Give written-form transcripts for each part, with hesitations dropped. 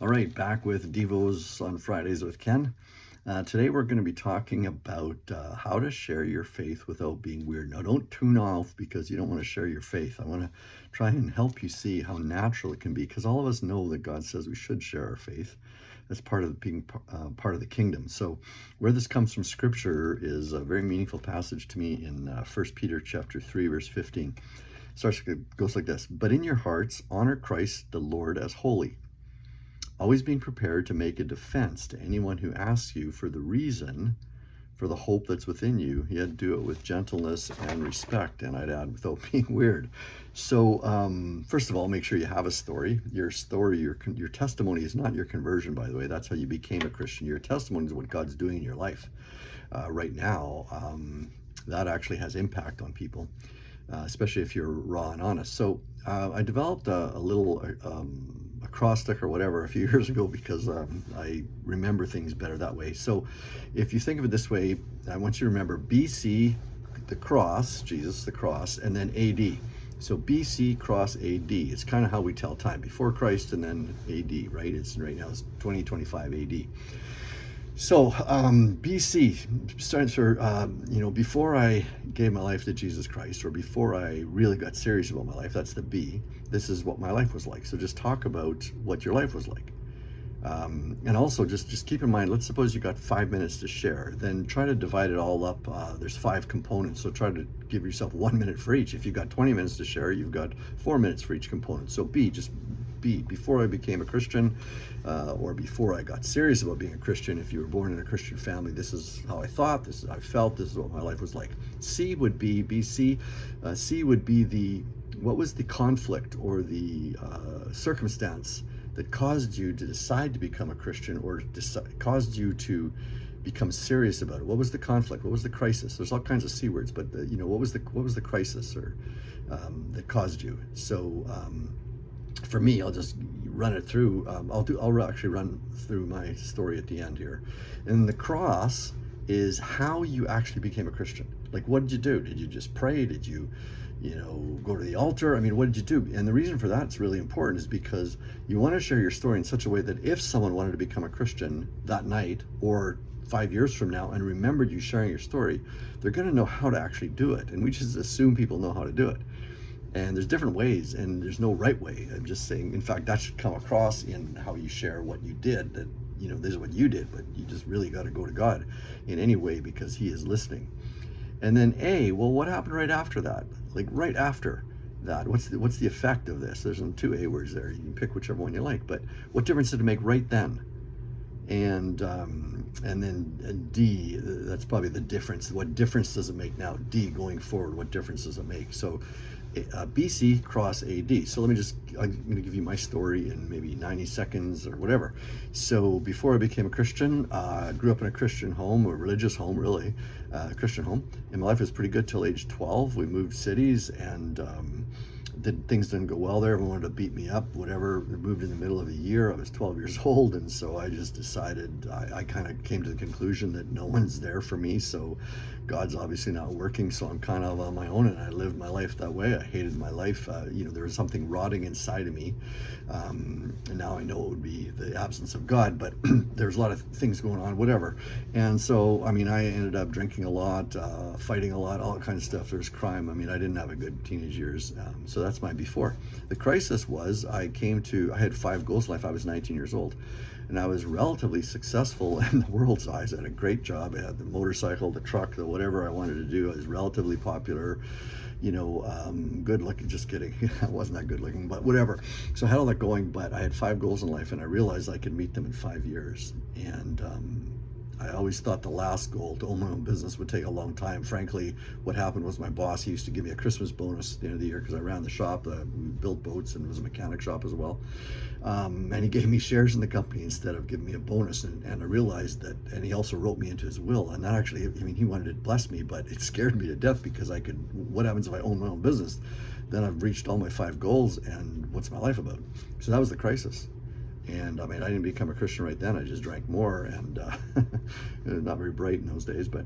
All right, back with Devos on Fridays with Ken. Today we're going to be talking about how to share your faith without being weird. Now, don't tune off because you don't want to share your faith. I want to try and help you see how natural it can be, because all of us know that God says we should share our faith as part of being part of the kingdom. So where this comes from Scripture is a very meaningful passage to me in 1 Peter chapter 3, verse 15. Goes like this: "But in your hearts honor Christ the Lord as holy, always being prepared to make a defense to anyone who asks you for the reason for the hope that's within you. You had to do it with gentleness and respect," and I'd add, without being weird. So first of all, make sure you have a story. Your story, your testimony is not your conversion, by the way. That's how you became a Christian. Your testimony is what God's doing in your life right now. That actually has impact on people, especially if you're raw and honest. So I developed a little acrostic or whatever a few years ago because I remember things better that way. So if you think of it this way, I want you to remember BC, the cross, Jesus, the cross, and then AD. So BC cross AD. It's kind of how we tell time: before Christ and then AD, right? It's right now it's 2025 AD. So BC stands for, before I gave my life to Jesus Christ, or before I really got serious about my life. That's the B. This is what my life was like. So just talk about what your life was like. And also just keep in mind, let's suppose you got 5 minutes to share, then try to divide it all up. There's 5 components, so try to give yourself 1 minute for each. If you've got 20 minutes to share, you've got 4 minutes for each component. So before I became a Christian, or before I got serious about being a Christian. If you were born in a Christian family, this is how I thought, this is how I felt, this is what my life was like. C would be BC. C would be what was the conflict or the circumstance that caused you to decide to become a Christian, or caused you to become serious about it? What was the conflict? What was the crisis? There's all kinds of C words, but what was the crisis or that caused you? So for me, I'll just run it through. I'll actually run through my story at the end here. And the cross is how you actually became a Christian. Like, what did you do? Did you just pray? Did you go to the altar? I mean, what did you do? And the reason for that's really important is because you want to share your story in such a way that if someone wanted to become a Christian that night or 5 years from now and remembered you sharing your story, they're going to know how to actually do it. And we just assume people know how to do it. And there's different ways, and there's no right way. I'm just saying, in fact, that should come across in how you share what you did, that, this is what you did, but you just really got to go to God in any way because He is listening. And then A, well, what happened right after that? Like right after that, what's the effect of this? There's 2 A words there. You can pick whichever one you like, but what difference did it make right then? And then D, that's probably the difference. What difference does it make now? D, going forward, what difference does it make? So BC cross AD. So I'm going to give you my story in maybe 90 seconds or whatever. So before I became a Christian, I grew up in a Christian home, a religious home, really, a Christian home. And my life was pretty good till age 12. We moved cities, and things didn't go well there. Everyone wanted to beat me up, whatever. We moved in the middle of the year. I was 12 years old, and so I just decided, I kind of came to the conclusion that no one's there for me, so God's obviously not working, so I'm kind of on my own, and I lived my life that way. I hated my life. There was something rotting inside of me, and now I know it would be the absence of God, but there's a lot of things going on, whatever. And so, I ended up drinking a lot, fighting a lot, all kinds of stuff. There's crime. I didn't have a good teenage years, so that's my before. The crisis was I had 5 goals in life. I was 19 years old, and I was relatively successful in the world's eyes. I had a great job. I had the motorcycle, the truck, the whatever I wanted to do. I was relatively popular, good looking. Just kidding. I wasn't that good looking, but whatever. So I had all that going, but I had 5 goals in life, and I realized I could meet them in 5 years. And I always thought the last goal, to own my own business, would take a long time. Frankly, what happened was my boss, he used to give me a Christmas bonus at the end of the year because I ran the shop. We built boats, and it was a mechanic shop as well. And he gave me shares in the company instead of giving me a bonus. And I realized that, and he also wrote me into his will. And that actually, he wanted to bless me, but it scared me to death because what happens if I own my own business? Then I've reached all my 5 goals, and what's my life about? So that was the crisis. And I didn't become a Christian right then. I just drank more, and not very bright in those days. But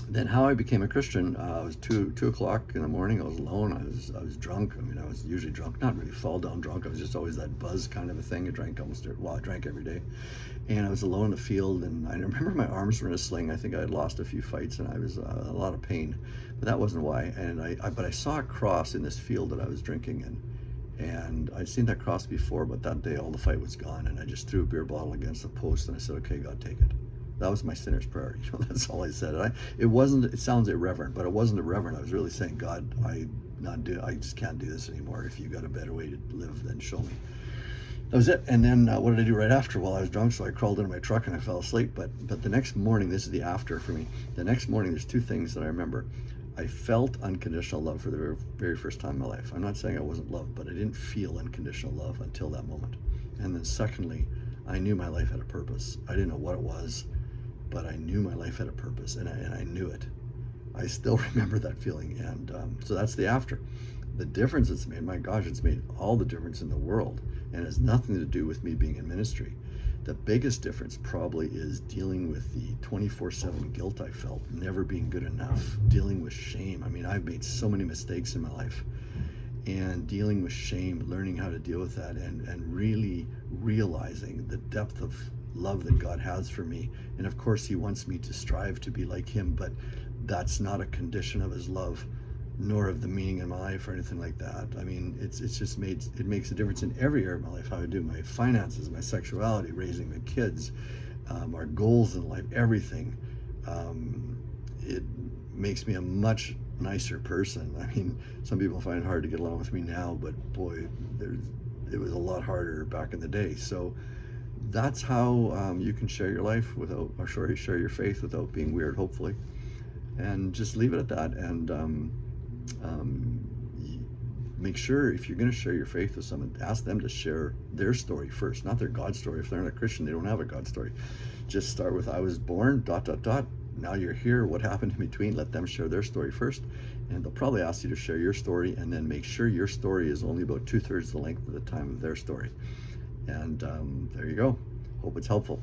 Then how I became a Christian, it was 2 o'clock in the morning. I was alone. I was drunk. I mean, I was usually drunk, not really fall down drunk. I was just always that buzz kind of a thing. I drank I drank every day. And I was alone in the field, and I remember my arms were in a sling. I think I had lost a few fights, and I was a lot of pain, but that wasn't why. And but I saw a cross in this field that I was drinking in, and I'd seen that cross before, but that day all the fight was gone, and I just threw a beer bottle against the post, and I said, "Okay, God, take it." That was my sinner's prayer. That's all I said. It wasn't. It sounds irreverent, but it wasn't irreverent. I was really saying, God, I just can't do this anymore. If you got a better way to live, then show me. That was it. And then what did I do right after? Well, I was drunk, so I crawled into my truck and I fell asleep. But the next morning, this is the after for me. The next morning, there's two things that I remember. I felt unconditional love for the very, very first time in my life. I'm not saying I wasn't loved, but I didn't feel unconditional love until that moment. And then secondly, I knew my life had a purpose. I didn't know what it was, but I knew my life had a purpose, and I knew it. I still remember that feeling, and so that's the after. The difference it's made, my gosh, it's made all the difference in the world, and it has nothing to do with me being in ministry. The biggest difference probably is dealing with the 24/7 guilt I felt, never being good enough, dealing with shame. I mean, I've made so many mistakes in my life, and dealing with shame, learning how to deal with that, and really realizing the depth of love that God has for me. And of course, He wants me to strive to be like Him, but that's not a condition of His love, nor of the meaning in my life or anything like that. I mean, it makes a difference in every area of my life, how I do my finances, my sexuality, raising my kids, our goals in life, everything. It makes me a much nicer person. I mean, some people find it hard to get along with me now, but boy, it was a lot harder back in the day. So that's how you can share your life share your faith without being weird, hopefully. And just leave it at that. And make sure, if you're going to share your faith with someone, ask them to share their story first, not their God story. If they're not a Christian, they don't have a God story. Just start with, I was born, ... Now you're here. What happened in between? Let them share their story first. And they'll probably ask you to share your story, and then make sure your story is only about 2/3 the length of the time of their story. And there you go. Hope it's helpful.